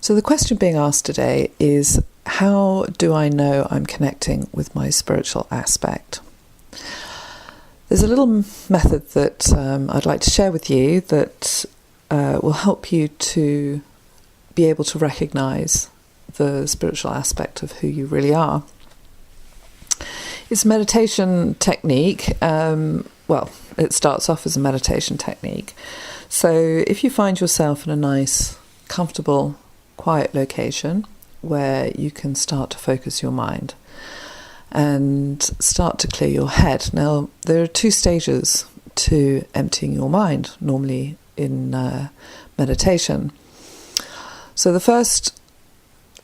So the question being asked today is, how do I know I'm connecting with my spiritual aspect? There's a little method that I'd like to share with you that will help you to be able to recognize the spiritual aspect of who you really are. It's a meditation technique. It starts off as a meditation technique. So if you find yourself in a nice, comfortable, quiet location where you can start to focus your mind and start to clear your head. Now, there are two stages to emptying your mind, normally in meditation. So the first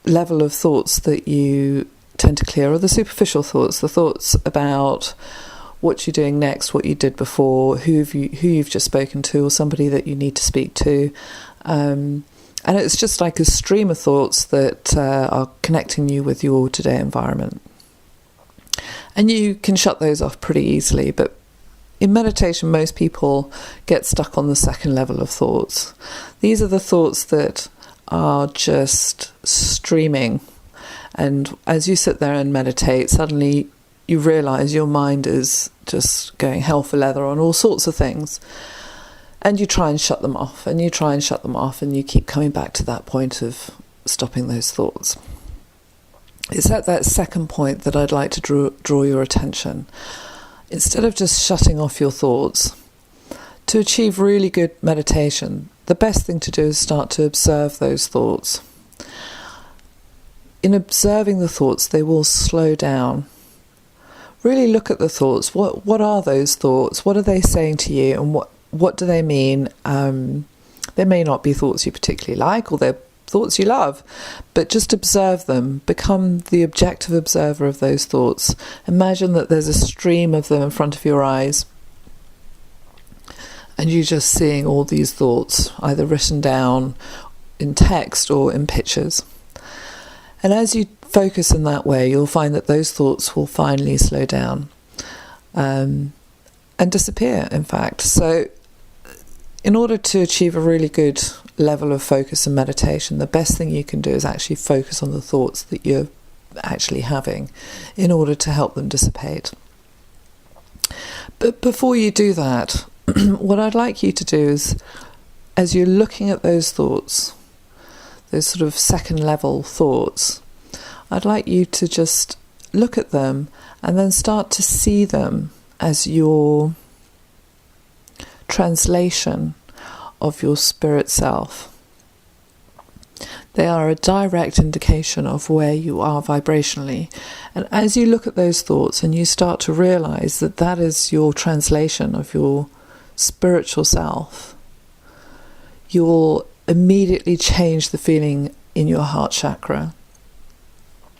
level of thoughts that you tend to clear are the superficial thoughts, the thoughts about what you're doing next, what you did before, who you've just spoken to, or somebody that you need to speak to. And it's just like a stream of thoughts that are connecting you with your today environment. And you can shut those off pretty easily, but in meditation, most people get stuck on the second level of thoughts. These are the thoughts that are just streaming. And as you sit there and meditate, suddenly you realize your mind is just going hell for leather on all sorts of things. And you try and shut them off, and you try and shut them off, and you keep coming back to that point of stopping those thoughts. It's at that second point that I'd like to draw your attention. Instead of just shutting off your thoughts, to achieve really good meditation, the best thing to do is start to observe those thoughts. In observing the thoughts, they will slow down. Really look at the thoughts. What are those thoughts? What are they saying to you? And what do they mean? They may not be thoughts you particularly like, or they're thoughts you love, but just observe them. Become the objective observer of those thoughts. Imagine that there's a stream of them in front of your eyes, and you're just seeing all these thoughts, either written down in text or in pictures. And as you focus in that way, you'll find that those thoughts will finally slow down and disappear, in fact. So in order to achieve a really good level of focus and meditation, the best thing you can do is actually focus on the thoughts that you're actually having in order to help them dissipate. But before you do that, what I'd like you to do is, as you're looking at those thoughts, those sort of second level thoughts, I'd like you to just look at them and then start to see them as your translation of your spirit self. They are a direct indication of where you are vibrationally. And as you look at those thoughts and you start to realize that that is your translation of your spiritual self, you'll immediately change the feeling in your heart chakra.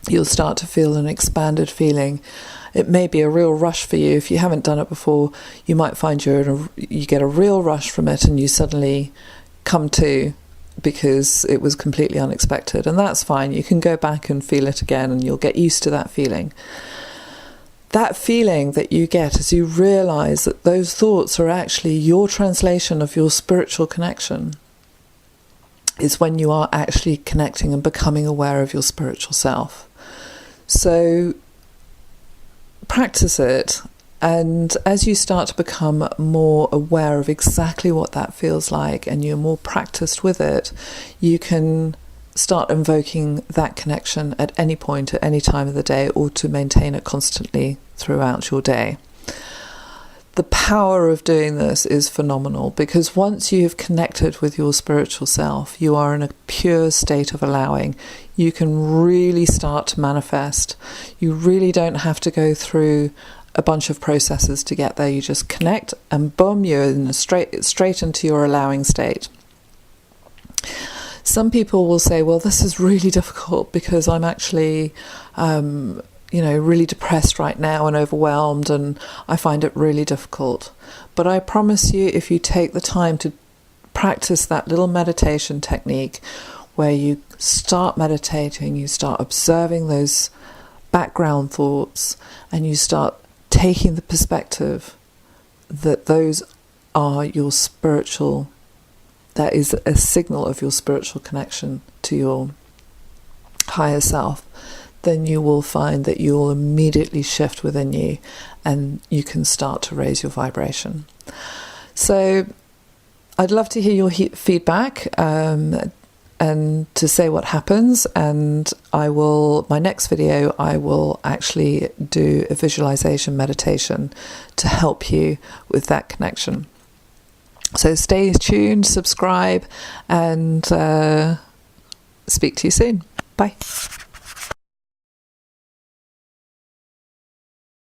You'll start to feel an expanded feeling. It may be a real rush for you. If you haven't done it before, you might find you get a real rush from it, and you suddenly come to, because it was completely unexpected. And that's fine. You can go back and feel it again, and you'll get used to that feeling. That feeling that you get as you realize that those thoughts are actually your translation of your spiritual connection is when you are actually connecting and becoming aware of your spiritual self. So practice it, and as you start to become more aware of exactly what that feels like, and you're more practiced with it, you can start invoking that connection at any point, at any time of the day, or to maintain it constantly throughout your day. The power of doing this is phenomenal, because once you have connected with your spiritual self, you are in a pure state of allowing. You can really start to manifest. You really don't have to go through a bunch of processes to get there. You just connect, and boom, you're in straight into your allowing state. Some people will say, well, this is really difficult because I'm actually really depressed right now and overwhelmed, and I find it really difficult. But I promise you, if you take the time to practice that little meditation technique where you start meditating, you start observing those background thoughts, and you start taking the perspective that those are your spiritual that is a signal of your spiritual connection to your higher self, then you will find that you will immediately shift within you and you can start to raise your vibration. So I'd love to hear your feedback and to say what happens. And my next video, I will actually do a visualization meditation to help you with that connection. So stay tuned, subscribe, and speak to you soon. Bye.